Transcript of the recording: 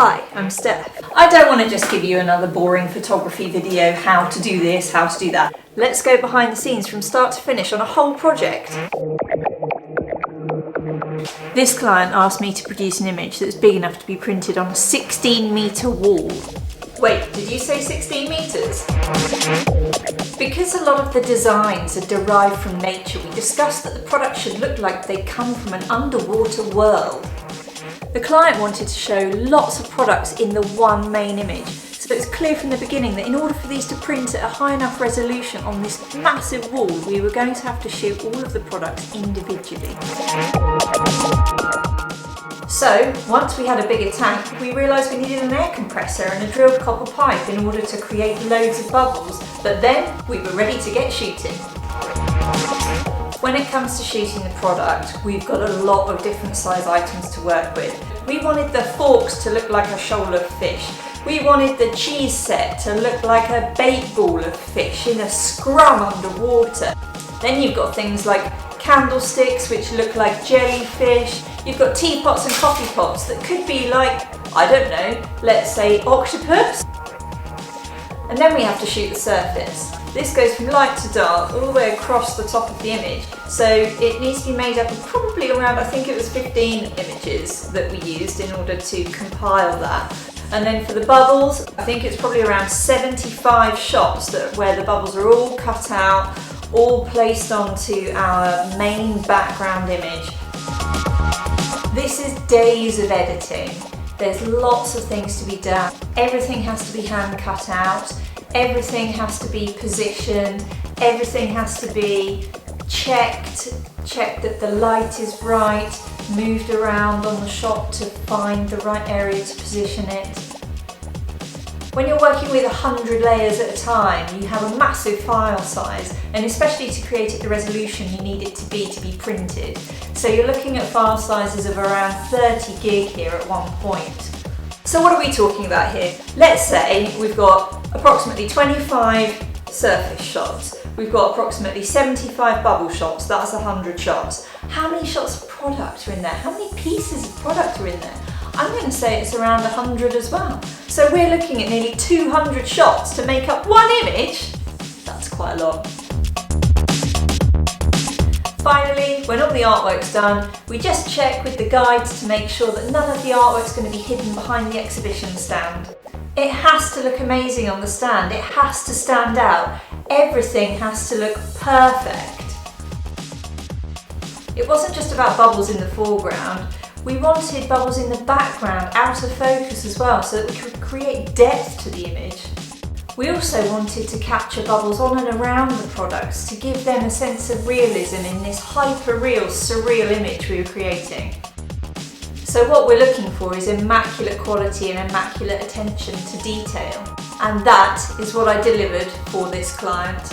Hi, I'm Steph. I don't want to just give you another boring photography video, how to do this, how to do that. Let's go behind the scenes from start to finish on a whole project. This client asked me to produce an image that's big enough to be printed on a 16-metre wall. Wait, did you say 16 metres? Because a lot of the designs are derived from nature, we discussed that the product should look like they come from an underwater world. The client wanted to show lots of products in the one main image, so it's clear from the beginning that in order for these to print at a high enough resolution on this massive wall, we were going to have to shoot all of the products individually. So, once we had a bigger tank, we realised we needed an air compressor and a drilled copper pipe in order to create loads of bubbles, but then we were ready to get shooting. When it comes to shooting the product, we've got a lot of different size items to work with. We wanted the forks to look like a shoal of fish. We wanted the cheese set to look like a bait ball of fish in a scrum underwater. Then you've got things like candlesticks which look like jellyfish. You've got teapots and coffee pots that could be like, I don't know, let's say octopus. And then we have to shoot the surface. This goes from light to dark all the way across the top of the image. So it needs to be made up of probably around, I think it was 15 images that we used in order to compile that. And then for the bubbles, I think it's probably around 75 shots where the bubbles are all cut out, all placed onto our main background image. This is days of editing. There's lots of things to be done. Everything has to be hand cut out. Everything has to be positioned. Everything has to be checked that the light is right, moved around on the shot to find the right area to position it. When you're working with 100 layers at a time, you have a massive file size, and especially to create it the resolution you need it to be printed. So you're looking at file sizes of around 30 gig here at one point. So what are we talking about here? Let's say we've got approximately 25 surface shots. We've got approximately 75 bubble shots, that's 100 shots. How many shots of product are in there? How many pieces of product are in there? I'm going to say it's around 100 as well. So we're looking at nearly 200 shots to make up one image. That's quite a lot. Finally, when all the artwork's done, we just check with the guides to make sure that none of the artwork's going to be hidden behind the exhibition stand. It has to look amazing on the stand, it has to stand out, everything has to look perfect. It wasn't just about bubbles in the foreground, we wanted bubbles in the background, out of focus as well, so that we could create depth to the image. We also wanted to capture bubbles on and around the products to give them a sense of realism in this hyper-real, surreal image we were creating. So what we're looking for is immaculate quality and immaculate attention to detail. And that is what I delivered for this client.